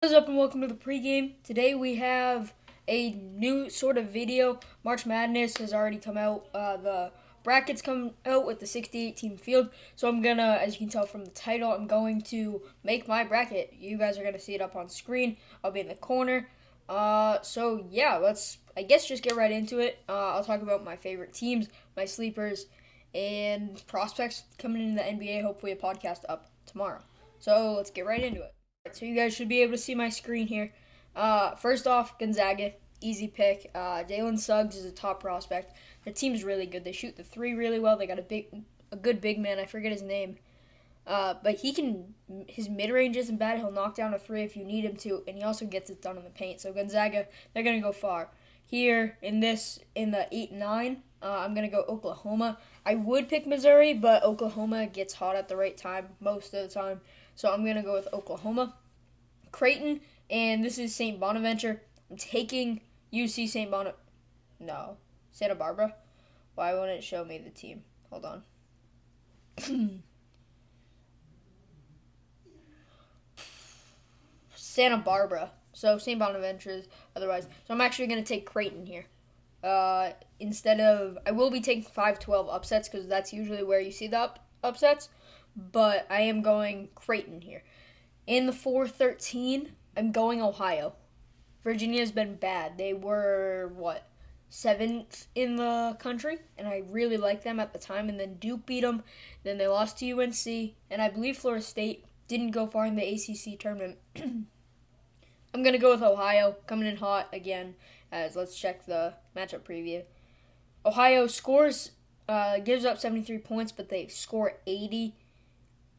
What is up and welcome to the pregame. Today we have a new sort of video. March Madness has already come out. The brackets come out with the 68 team field. So I'm gonna, as you can tell from the title, I'm going to make my bracket. You guys are gonna see it up on screen. I'll be in the corner. So yeah, let's I guess just get right into it. I'll talk about my favorite teams, my sleepers, and prospects coming into the NBA. Hopefully a podcast up tomorrow. So let's get right into it. So you guys should be able to see my screen here. First off, Gonzaga, easy pick. Jalen Suggs is a top prospect. Their team's really good. They shoot the three really well. They got a good big man. I forget his name, but his mid range isn't bad. He'll knock down a three if you need him to, and he also gets it done in the paint. So Gonzaga, they're gonna go far. Here in the 8-9, I'm gonna go Oklahoma. I would pick Missouri, but Oklahoma gets hot at the right time most of the time. So I'm going to go with Oklahoma. Creighton, and this is St. Bonaventure. I'm taking UC St. Bonaventure. No. Santa Barbara? Why won't it show me the team? Hold on. Santa Barbara. So St. Bonaventure is otherwise. So I'm actually going to take Creighton here. Instead of, I will be taking 5-12 upsets because that's usually where you see the upsets. But I am going Creighton here. In the 4-13, I'm going Ohio. Virginia's been bad. They were, 7th in the country, and I really liked them at the time, and then Duke beat them. Then they lost to UNC, and I believe Florida State didn't go far in the ACC tournament. I'm going to go with Ohio, coming in hot again, as let's check the matchup preview. Ohio gives up 73 points, but they score 80.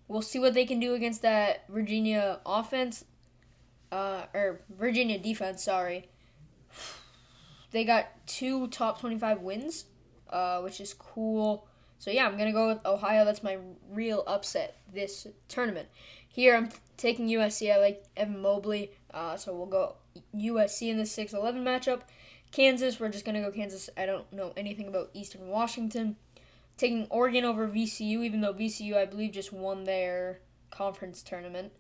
We'll see what they can do against that Virginia offense, or Virginia defense, sorry. They got 2 top 25 wins, which is cool. So yeah, I'm going to go with Ohio. That's my real upset this tournament. Here I'm taking USC. I like Evan Mobley, so we'll go USC in the 6-11 matchup. Kansas, we're just going to go Kansas. I don't know anything about Eastern Washington. Taking Oregon over VCU, even though VCU, I believe, just won their conference tournament.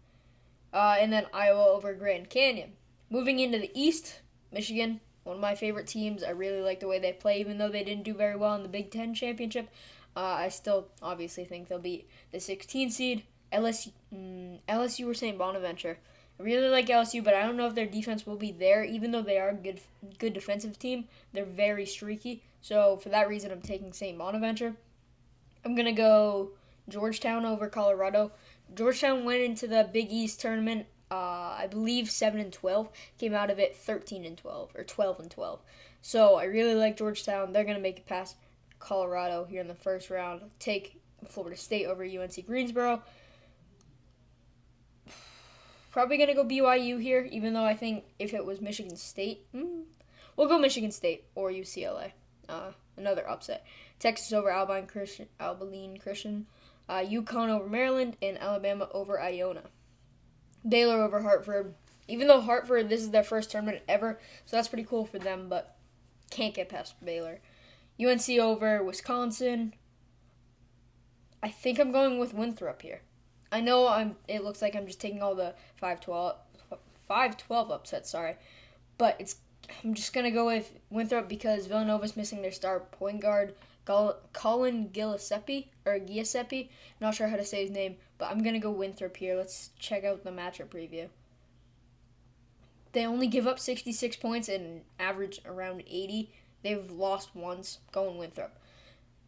And then Iowa over Grand Canyon. Moving into the East, Michigan, one of my favorite teams. I really like the way they play, even though they didn't do very well in the Big Ten championship. I still obviously think they'll be the 16 seed. LSU or St. Bonaventure. I really like LSU, but I don't know if their defense will be there. Even though they are a good defensive team, they're very streaky. So for that reason, I'm taking St. Bonaventure. I'm going to go Georgetown over Colorado. Georgetown went into the Big East tournament, I believe 7-12. Came out of it 13-12 or 12-12. So I really like Georgetown. They're going to make it past Colorado here in the first round. Take Florida State over UNC Greensboro. Probably going to go BYU here, even though I think if it was Michigan State, we'll go Michigan State or UCLA. Another upset. Texas over Abilene Christian. UConn over Maryland, and Alabama over Iona. Baylor over Hartford. Even though Hartford, this is their first tournament ever, so that's pretty cool for them, but can't get past Baylor. UNC over Wisconsin. I think I'm going with Winthrop here. I know it looks like I'm just taking all the 5-12 upsets, but I'm just going to go with Winthrop because Villanova's missing their star point guard, Colin Giuseppe. Not sure how to say his name, but I'm going to go Winthrop here. Let's check out the matchup preview. They only give up 66 points and average around 80. They've lost once. Going Winthrop.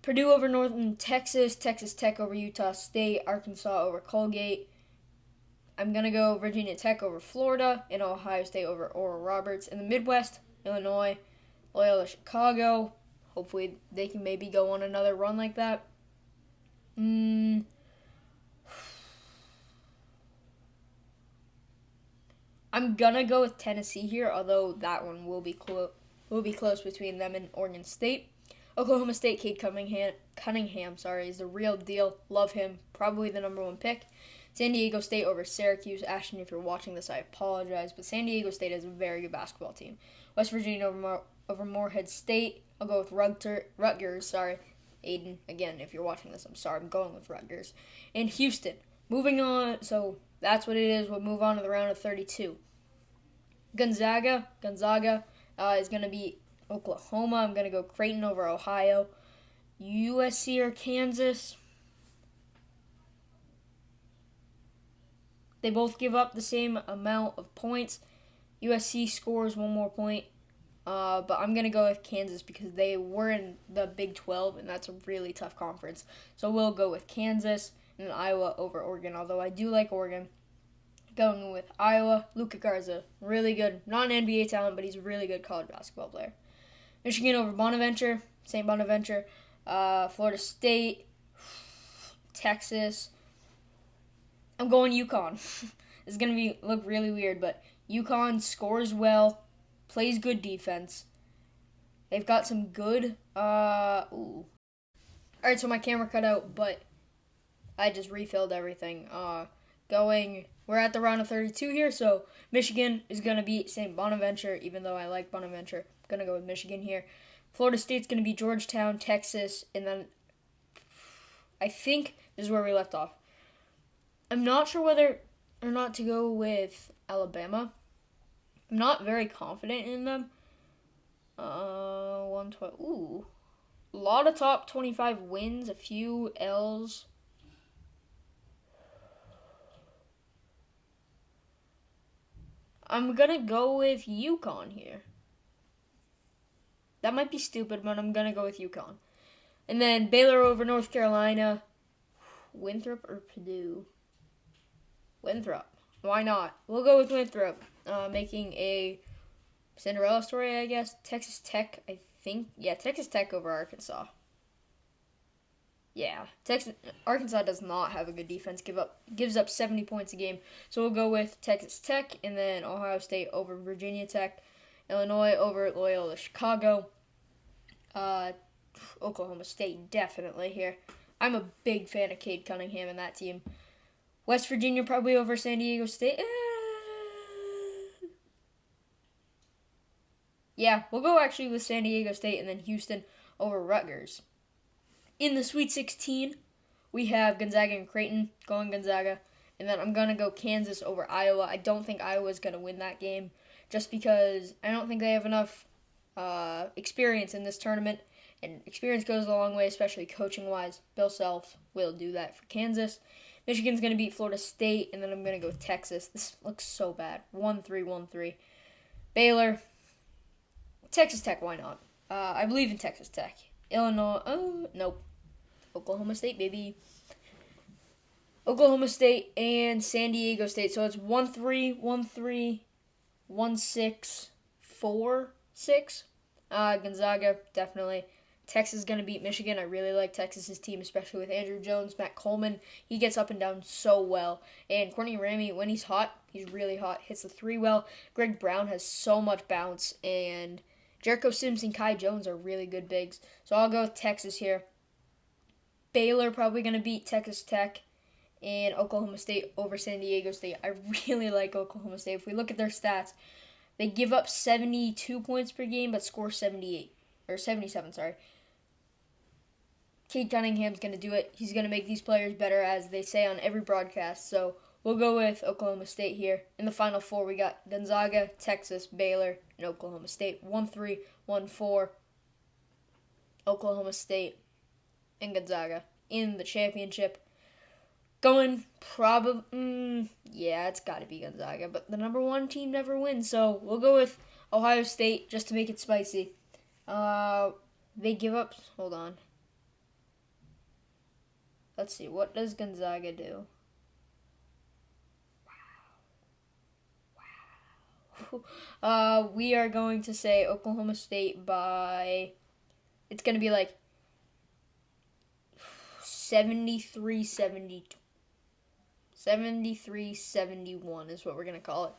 Purdue over Northern Texas. Texas Tech over Utah State. Arkansas over Colgate. I'm going to go Virginia Tech over Florida and Ohio State over Oral Roberts. In the Midwest, Illinois, Loyola Chicago. Hopefully they can maybe go on another run like that. I'm going to go with Tennessee here, although that one will be close between them and Oregon State. Oklahoma State, Cade Cunningham, is the real deal. Love him. Probably the number 1 pick. San Diego State over Syracuse. Ashton, if you're watching this, I apologize, but San Diego State is a very good basketball team. West Virginia over Morehead State. I'll go with Rutgers. Aiden, again, if you're watching this, I'm sorry. I'm going with Rutgers. And Houston. Moving on, so that's what it is. We'll move on to the round of 32. Gonzaga is going to beat Oklahoma. I'm going to go Creighton over Ohio. USC or Kansas. They both give up the same amount of points. USC scores one more point. But I'm going to go with Kansas because they were in the Big 12, and that's a really tough conference. So we'll go with Kansas and Iowa over Oregon, although I do like Oregon. Going with Iowa, Luka Garza, really good, not an NBA talent, but he's a really good college basketball player. Michigan over Bonaventure, St. Bonaventure, Florida State, Texas. I'm going UConn. It's going to look really weird, but UConn scores well, plays good defense. They've got some good, All right, so my camera cut out, but I just refilled everything. We're at the round of 32 here, so Michigan is going to beat St. Bonaventure, even though I like Bonaventure. I'm going to go with Michigan here. Florida State's going to be Georgetown, Texas, and then I think this is where we left off. I'm not sure whether or not to go with Alabama. I'm not very confident in them. 112. Ooh. A lot of top 25 wins, a few L's. I'm going to go with UConn here. That might be stupid, but I'm going to go with UConn. And then Baylor over North Carolina. Winthrop or Purdue? Winthrop. Why not? We'll go with Winthrop. Making a Cinderella story, I guess. Texas Tech, I think. Yeah, Texas Tech over Arkansas. Yeah, Arkansas does not have a good defense. Gives up 70 points a game. So we'll go with Texas Tech, and then Ohio State over Virginia Tech, Illinois over Loyola Chicago, Oklahoma State definitely here. I'm a big fan of Cade Cunningham and that team. West Virginia probably over San Diego State. Yeah, we'll go actually with San Diego State, and then Houston over Rutgers. In the Sweet 16, we have Gonzaga and Creighton, going Gonzaga. And then I'm going to go Kansas over Iowa. I don't think Iowa's going to win that game just because I don't think they have enough experience in this tournament. And experience goes a long way, especially coaching-wise. Bill Self will do that for Kansas. Michigan's going to beat Florida State, and then I'm going to go with Texas. This looks so bad. 1-3. Baylor. Texas Tech, why not? I believe in Texas Tech. Illinois, nope. Oklahoma State, baby. Oklahoma State and San Diego State. So it's 1-3, 1-3, 1-6, 4-6. Gonzaga, definitely. Texas is going to beat Michigan. I really like Texas' team, especially with Andrew Jones, Matt Coleman. He gets up and down so well. And Courtney Ramey, when he's hot, he's really hot. Hits the three well. Greg Brown has so much bounce. And Jericho Sims and Kai Jones are really good bigs. So I'll go with Texas here. Baylor probably going to beat Texas Tech. And Oklahoma State over San Diego State. I really like Oklahoma State. If we look at their stats, they give up 72 points per game but score 77, sorry. Cade Cunningham's going to do it. He's going to make these players better, as they say on every broadcast. So we'll go with Oklahoma State here. In the Final Four, we got Gonzaga, Texas, Baylor, and Oklahoma State. 1-3, 1-4. Oklahoma State and Gonzaga in the championship. Going yeah, it's got to be Gonzaga. But the number one team never wins, so we'll go with Ohio State just to make it spicy. They give up, hold on. Let's see, what does Gonzaga do? Wow. We are going to say Oklahoma State by, it's going to be like 73-72. 73-71 is what we're going to call it.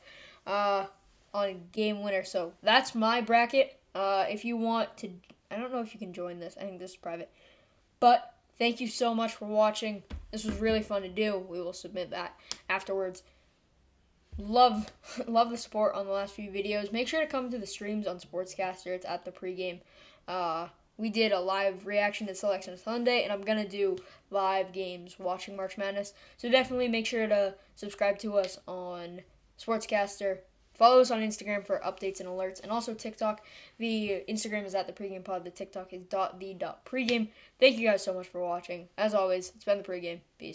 On game winner. So that's my bracket. If you want to, I don't know if you can join this. I think this is private. But thank you so much for watching. This was really fun to do. We will submit that afterwards. Love the support on the last few videos. Make sure to come to the streams on Sportscaster. It's at the pregame. We did a live reaction to Selection Sunday, and I'm going to do live games watching March Madness. So definitely make sure to subscribe to us on Sportscaster Follow us on Instagram for updates and alerts, and also TikTok. The Instagram is at the Pregame Pod. The TikTok is .the.pregame. Thank you guys so much for watching. As always, it's been the Pregame. Peace.